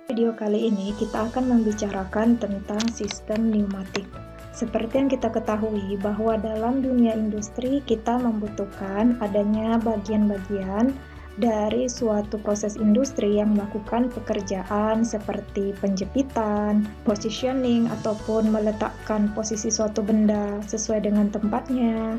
Video kali ini kita akan membicarakan tentang sistem pneumatik. Seperti yang kita ketahui bahwa dalam dunia industri kita membutuhkan adanya bagian-bagian dari suatu proses industri yang melakukan pekerjaan seperti penjepitan, positioning, ataupun meletakkan posisi suatu benda sesuai dengan tempatnya,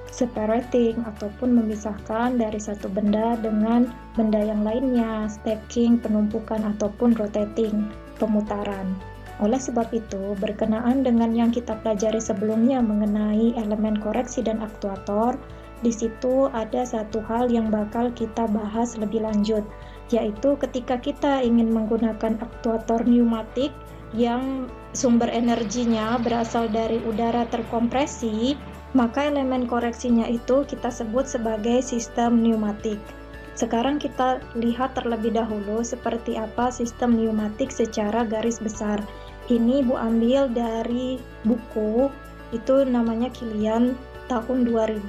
separating ataupun memisahkan dari satu benda dengan benda yang lainnya, stacking, penumpukan ataupun rotating, pemutaran. Oleh sebab itu, berkenaan dengan yang kita pelajari sebelumnya mengenai elemen koreksi dan aktuator, di situ ada satu hal yang bakal kita bahas lebih lanjut, yaitu ketika kita ingin menggunakan aktuator pneumatik yang sumber energinya berasal dari udara terkompresi, maka elemen koreksinya itu kita sebut sebagai sistem pneumatik. Sekarang kita lihat terlebih dahulu seperti apa sistem pneumatik secara garis besar. Ini Bu ambil dari buku, itu namanya Kilian tahun 2000.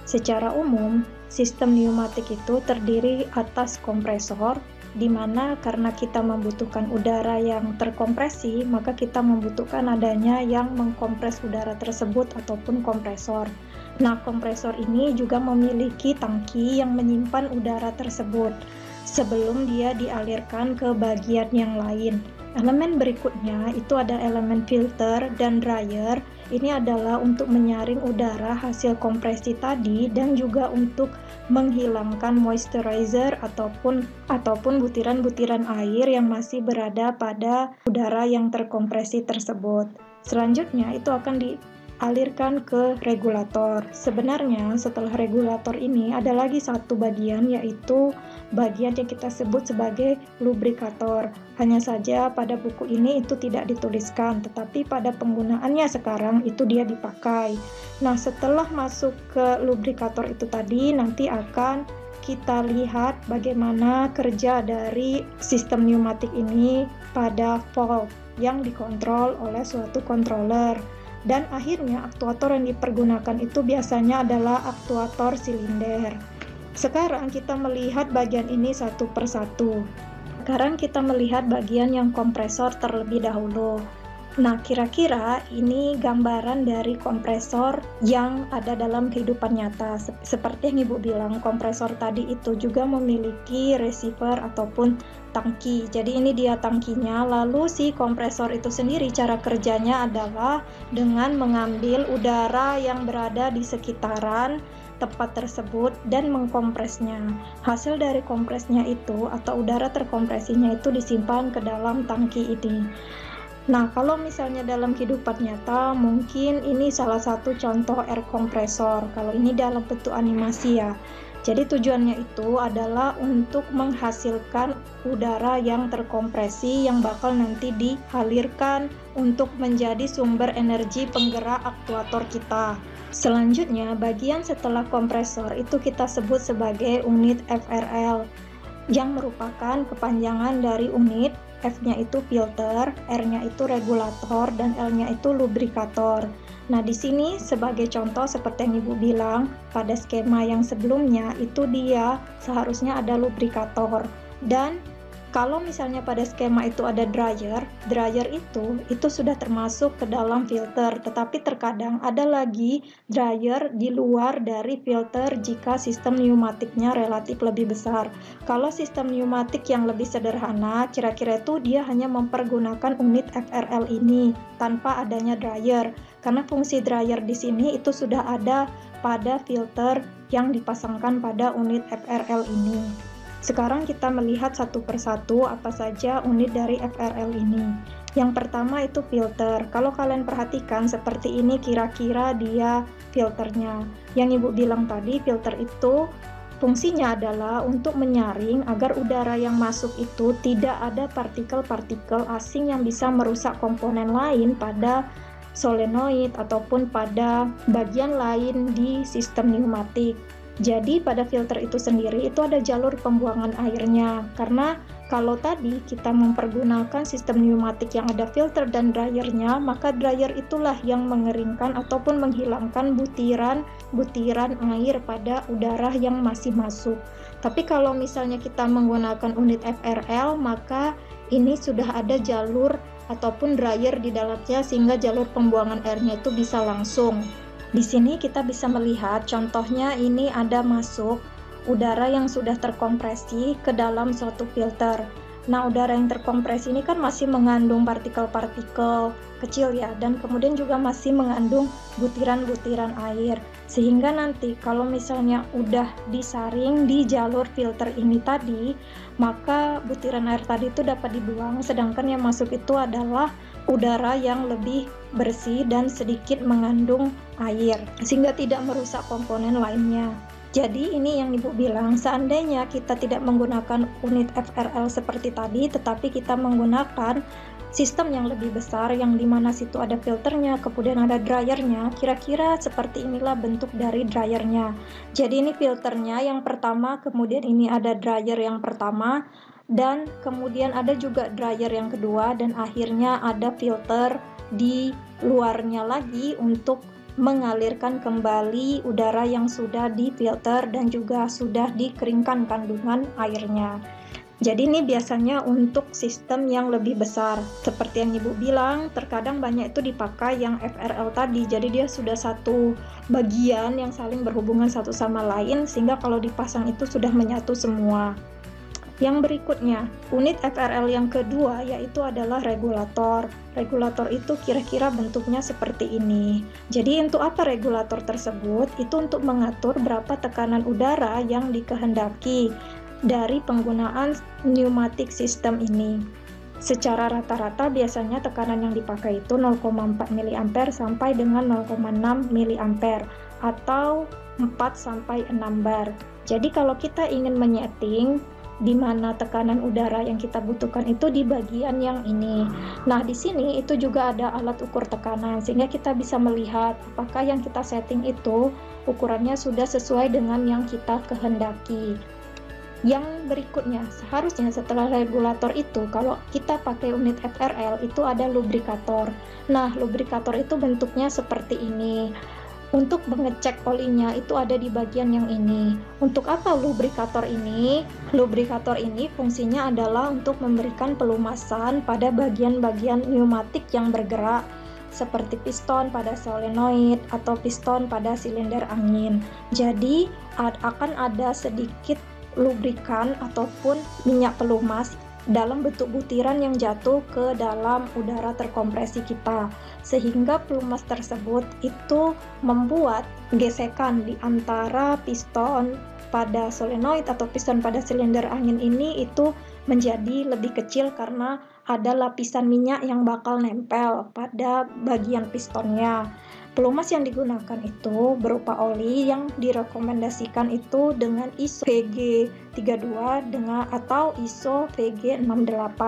Secara umum, sistem pneumatik itu terdiri atas kompresor, di mana karena kita membutuhkan udara yang terkompresi, maka kita membutuhkan adanya yang mengkompres udara tersebut ataupun kompresor. Nah, kompresor ini juga memiliki tangki yang menyimpan udara tersebut sebelum dia dialirkan ke bagian yang lain. Elemen berikutnya itu ada elemen filter dan dryer. Ini adalah untuk menyaring udara hasil kompresi tadi dan juga untuk menghilangkan moisturizer ataupun butiran-butiran air yang masih berada pada udara yang terkompresi tersebut. Selanjutnya itu akan dialirkan ke regulator. Sebenarnya setelah regulator ini ada lagi satu bagian, yaitu bagian yang kita sebut sebagai lubrikator. Hanya saja pada buku ini itu tidak dituliskan, tetapi pada penggunaannya sekarang itu dia dipakai. Nah, setelah masuk ke lubrikator itu tadi, nanti akan kita lihat bagaimana kerja dari sistem pneumatik ini pada valve yang dikontrol oleh suatu controller. Dan akhirnya aktuator yang dipergunakan itu biasanya adalah aktuator silinder. Sekarang kita melihat bagian ini satu persatu. Sekarang kita melihat bagian yang kompresor terlebih dahulu. Nah, kira-kira ini gambaran dari kompresor yang ada dalam kehidupan nyata. Seperti yang Ibu bilang, kompresor tadi itu juga memiliki receiver ataupun tangki. Jadi ini dia tangkinya, lalu si kompresor itu sendiri cara kerjanya adalah dengan mengambil udara yang berada di sekitaran tempat tersebut dan mengkompresnya. Hasil dari kompresnya itu atau udara terkompresinya itu disimpan ke dalam tangki ini. Nah, kalau misalnya dalam kehidupan nyata, mungkin ini salah satu contoh air kompresor. Kalau ini dalam bentuk animasi ya. Jadi tujuannya itu adalah untuk menghasilkan udara yang terkompresi yang bakal nanti dialirkan untuk menjadi sumber energi penggerak aktuator kita. Selanjutnya, bagian setelah kompresor itu kita sebut sebagai unit FRL, yang merupakan kepanjangan dari unit. F-nya itu filter, R-nya itu regulator, dan L-nya itu lubrikator. Nah, di sini sebagai contoh seperti yang Ibu bilang, pada skema yang sebelumnya itu dia seharusnya ada lubrikator. Dan kalau misalnya pada skema itu ada dryer itu sudah termasuk ke dalam filter, tetapi terkadang ada lagi dryer di luar dari filter jika sistem pneumatiknya relatif lebih besar. Kalau sistem pneumatik yang lebih sederhana, kira-kira itu dia hanya mempergunakan unit FRL ini tanpa adanya dryer, karena fungsi dryer di sini itu sudah ada pada filter yang dipasangkan pada unit FRL ini. Sekarang kita melihat satu persatu apa saja unit dari FRL ini. Yang pertama itu filter. Kalau kalian perhatikan seperti ini kira-kira dia filternya. Yang Ibu bilang tadi, filter itu fungsinya adalah untuk menyaring agar udara yang masuk itu tidak ada partikel-partikel asing yang bisa merusak komponen lain pada solenoid ataupun pada bagian lain di sistem pneumatik. Jadi pada filter itu sendiri itu ada jalur pembuangan airnya, karena kalau tadi kita mempergunakan sistem pneumatik yang ada filter dan dryernya, maka dryer itulah yang mengeringkan ataupun menghilangkan butiran air pada udara yang masih masuk. Tapi kalau misalnya kita menggunakan unit FRL, maka ini sudah ada jalur ataupun dryer di dalamnya sehingga jalur pembuangan airnya itu bisa langsung. Di sini kita bisa melihat contohnya ini ada masuk udara yang sudah terkompresi ke dalam suatu filter. Nah, udara yang terkompresi ini kan masih mengandung partikel-partikel kecil ya, dan kemudian juga masih mengandung butiran-butiran air. Sehingga nanti kalau misalnya udah disaring di jalur filter ini tadi, maka butiran air tadi itu dapat dibuang, sedangkan yang masuk itu adalah udara yang lebih bersih dan sedikit mengandung air, sehingga tidak merusak komponen lainnya. Jadi ini yang Ibu bilang, seandainya kita tidak menggunakan unit FRL seperti tadi, tetapi kita menggunakan sistem yang lebih besar yang dimana situ ada filternya, kemudian ada dryernya, kira-kira seperti inilah bentuk dari dryernya. Jadi ini filternya yang pertama, kemudian ini ada dryer yang pertama, dan kemudian ada juga dryer yang kedua, dan akhirnya ada filter di luarnya lagi untuk mengalirkan kembali udara yang sudah difilter dan juga sudah dikeringkan kandungan airnya. Jadi ini biasanya untuk sistem yang lebih besar. Seperti yang Ibu bilang, terkadang banyak itu dipakai yang FRL tadi. Jadi dia sudah satu bagian yang saling berhubungan satu sama lain, sehingga kalau dipasang itu sudah menyatu semua. Yang berikutnya, unit FRL yang kedua yaitu adalah regulator. Regulator itu kira-kira bentuknya seperti ini. Jadi untuk apa regulator tersebut? Itu untuk mengatur berapa tekanan udara yang dikehendaki dari penggunaan pneumatik sistem ini. Secara rata-rata biasanya tekanan yang dipakai itu 0,4 mA sampai dengan 0,6 mA atau 4 sampai 6 bar. Jadi kalau kita ingin menyeting di mana tekanan udara yang kita butuhkan itu di bagian yang ini. Nah, di sini itu juga ada alat ukur tekanan sehingga kita bisa melihat apakah yang kita setting itu ukurannya sudah sesuai dengan yang kita kehendaki. Yang berikutnya, seharusnya setelah regulator itu, kalau kita pakai unit FRL itu ada lubrikator. Nah, lubrikator itu bentuknya seperti ini. Untuk mengecek olinya itu ada di bagian yang ini. Untuk apa lubrikator ini? Lubrikator ini fungsinya adalah untuk memberikan pelumasan pada bagian-bagian pneumatik yang bergerak, seperti piston pada solenoid atau piston pada silinder angin. Jadi akan ada sedikit lubrikan ataupun minyak pelumas dalam bentuk butiran yang jatuh ke dalam udara terkompresi kita, sehingga pelumas tersebut itu membuat gesekan di antara piston pada solenoid atau piston pada silinder angin ini itu menjadi lebih kecil karena ada lapisan minyak yang bakal nempel pada bagian pistonnya. Pelumas yang digunakan itu berupa oli yang direkomendasikan itu dengan ISO VG32 atau ISO VG68.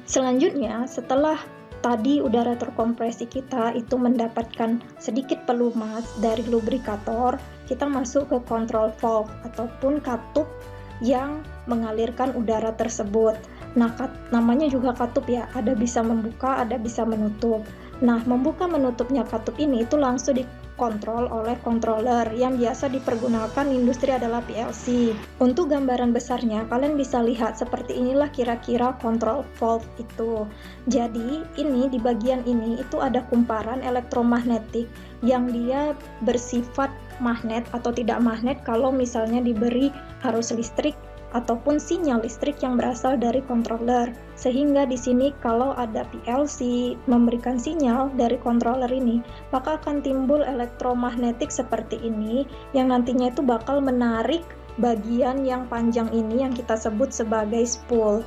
Selanjutnya, setelah tadi udara terkompresi kita itu mendapatkan sedikit pelumas dari lubrikator, kita masuk ke control valve ataupun katup yang mengalirkan udara tersebut. Nah, namanya juga katup ya, ada bisa membuka, ada bisa menutup. Nah, membuka menutupnya katup ini itu langsung dikontrol oleh controller yang biasa dipergunakan industri adalah PLC. Untuk gambaran besarnya, kalian bisa lihat seperti inilah kira-kira control valve itu. Jadi, ini di bagian ini itu ada kumparan elektromagnetik yang dia bersifat magnet atau tidak magnet kalau misalnya diberi arus listrik ataupun sinyal listrik yang berasal dari controller. Sehingga di sini kalau ada PLC memberikan sinyal dari controller ini, maka akan timbul elektromagnetik seperti ini yang nantinya itu bakal menarik bagian yang panjang ini yang kita sebut sebagai spool.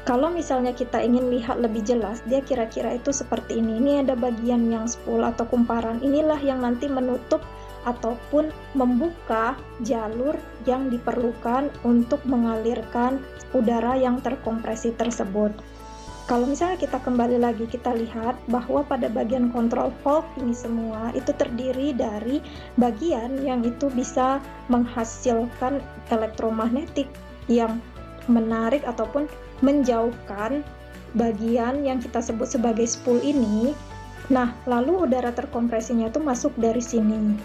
Kalau misalnya kita ingin lihat lebih jelas, dia kira-kira itu seperti ini. Ini ada bagian yang spool atau kumparan. Inilah yang nanti menutup ataupun membuka jalur yang diperlukan untuk mengalirkan udara yang terkompresi tersebut. Kalau misalnya kita kembali lagi, kita lihat bahwa pada bagian control valve ini semua itu terdiri dari bagian yang itu bisa menghasilkan elektromagnetik yang menarik ataupun menjauhkan bagian yang kita sebut sebagai spool ini. Nah, lalu udara terkompresinya itu masuk dari sini.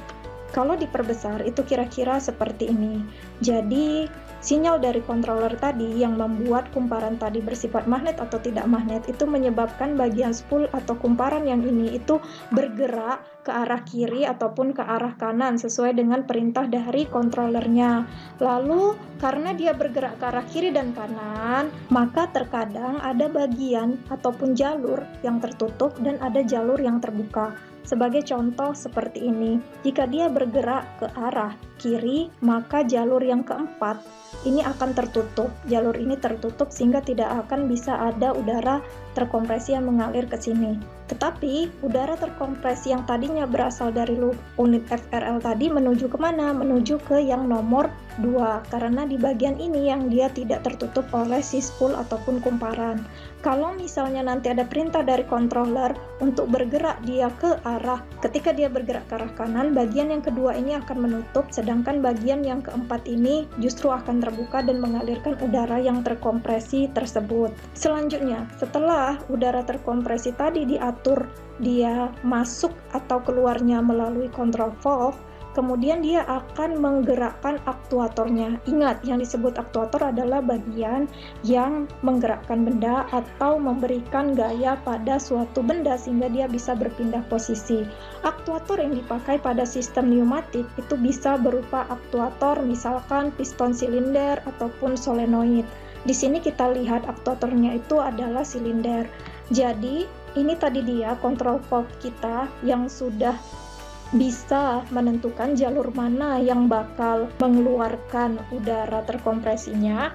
Kalau diperbesar itu kira-kira seperti ini. Jadi Sinyal dari controller tadi yang membuat kumparan tadi bersifat magnet atau tidak magnet itu menyebabkan bagian spool atau kumparan yang ini itu bergerak ke arah kiri ataupun ke arah kanan sesuai dengan perintah dari controllernya. Lalu karena dia bergerak ke arah kiri dan kanan, maka terkadang ada bagian ataupun jalur yang tertutup dan ada jalur yang terbuka. Sebagai contoh seperti ini, jika dia bergerak ke arah kiri, maka jalur yang keempat ini akan tertutup. Jalur ini tertutup sehingga tidak akan bisa ada udara terkompresi yang mengalir ke sini. Tetapi udara terkompresi yang tadinya berasal dari unit FRL tadi menuju kemana? Menuju ke yang nomor 2, karena di bagian ini yang dia tidak tertutup oleh si spool ataupun kumparan. Kalau misalnya nanti ada perintah dari controller untuk bergerak dia ke arah, ketika dia bergerak ke arah kanan, bagian yang kedua ini akan menutup, sedangkan bagian yang keempat ini justru akan terbuka dan mengalirkan udara yang terkompresi tersebut. Selanjutnya, setelah udara terkompresi tadi diatur dia masuk atau keluarnya melalui control valve, kemudian dia akan menggerakkan aktuatornya. Ingat, yang disebut aktuator adalah bagian yang menggerakkan benda atau memberikan gaya pada suatu benda sehingga dia bisa berpindah posisi. Aktuator yang dipakai pada sistem pneumatik itu bisa berupa aktuator misalkan piston silinder ataupun solenoid. Di sini kita lihat aktuatornya itu adalah silinder. Jadi, ini tadi dia control valve kita yang sudah bisa menentukan jalur mana yang bakal mengeluarkan udara terkompresinya.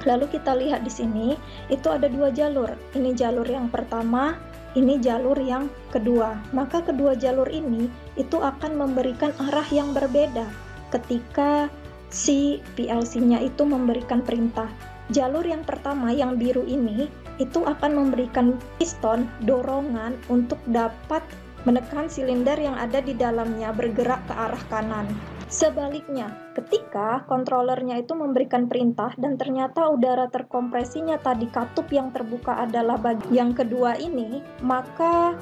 Lalu kita lihat di sini, itu ada 2 jalur. Ini jalur yang pertama, ini jalur yang kedua. Maka kedua jalur ini itu akan memberikan arah yang berbeda ketika si PLC-nya itu memberikan perintah. Jalur yang pertama yang biru ini itu akan memberikan piston dorongan untuk dapat menekan silinder yang ada di dalamnya bergerak ke arah kanan. Sebaliknya, ketika controllernya itu memberikan perintah dan ternyata udara terkompresinya tadi katup yang terbuka adalah bagian yang kedua ini, maka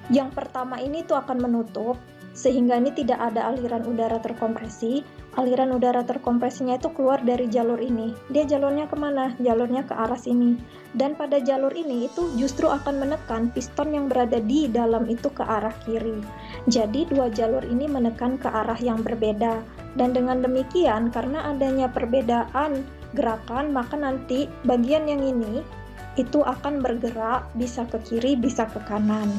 yang pertama ini tuh akan menutup sehingga ini tidak ada aliran udara terkompresi. Aliran udara terkompresinya itu keluar dari jalur ini. Dia jalurnya kemana? Jalurnya ke arah sini. Dan pada jalur ini itu justru akan menekan piston yang berada di dalam itu ke arah kiri. Jadi 2 jalur ini menekan ke arah yang berbeda. Dan dengan demikian, karena adanya perbedaan gerakan, maka nanti bagian yang ini itu akan bergerak bisa ke kiri, bisa ke kanan.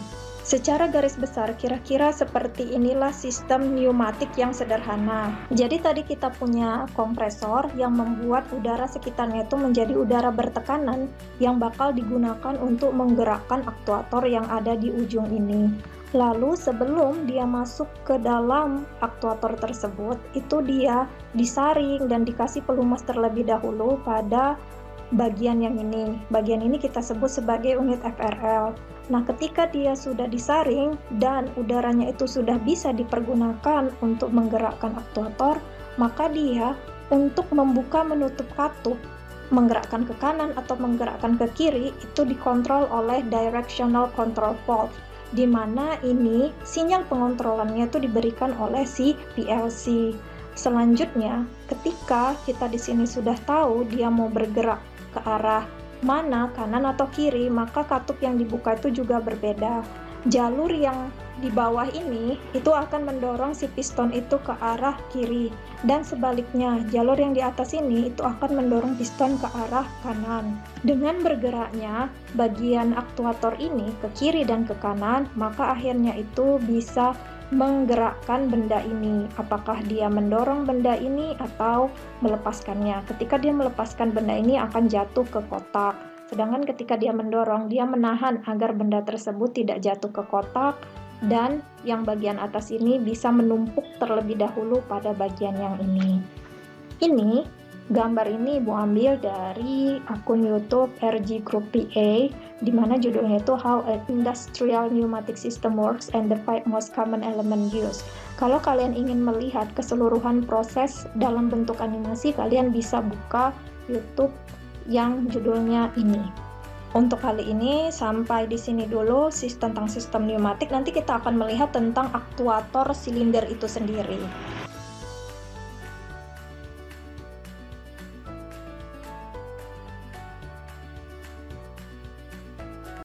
Secara garis besar, kira-kira seperti inilah sistem pneumatik yang sederhana. Jadi tadi kita punya kompresor yang membuat udara sekitarnya itu menjadi udara bertekanan yang bakal digunakan untuk menggerakkan aktuator yang ada di ujung ini. Lalu sebelum dia masuk ke dalam aktuator tersebut, itu dia disaring dan dikasih pelumas terlebih dahulu pada bagian yang ini. Bagian ini kita sebut sebagai unit FRL. Nah, ketika dia sudah disaring dan udaranya itu sudah bisa dipergunakan untuk menggerakkan aktuator, maka dia untuk membuka menutup katup, menggerakkan ke kanan atau menggerakkan ke kiri, itu dikontrol oleh directional control valve, di mana ini sinyal pengontrolannya itu diberikan oleh si PLC. Selanjutnya, ketika kita di sini sudah tahu dia mau bergerak ke arah mana, kanan atau kiri, maka katup yang dibuka itu juga berbeda. Jalur yang di bawah ini itu akan mendorong si piston itu ke arah kiri, dan sebaliknya jalur yang di atas ini itu akan mendorong piston ke arah kanan. Dengan bergeraknya bagian aktuator ini ke kiri dan ke kanan, maka akhirnya itu bisa menggerakkan benda ini, apakah dia mendorong benda ini atau melepaskannya. Ketika dia melepaskan benda ini akan jatuh ke kotak, sedangkan ketika dia mendorong, dia menahan agar benda tersebut tidak jatuh ke kotak, dan yang bagian atas ini bisa menumpuk terlebih dahulu pada bagian yang ini. Ini gambar ini Ibu ambil dari akun YouTube RG Group PA, di mana judulnya itu How an Industrial Pneumatic System Works and the 5 Most Common Element Used. Kalau kalian ingin melihat keseluruhan proses dalam bentuk animasi, kalian bisa buka YouTube yang judulnya ini. Untuk kali ini sampai di sini dulu tentang sistem pneumatik. Nanti kita akan melihat tentang aktuator silinder itu sendiri.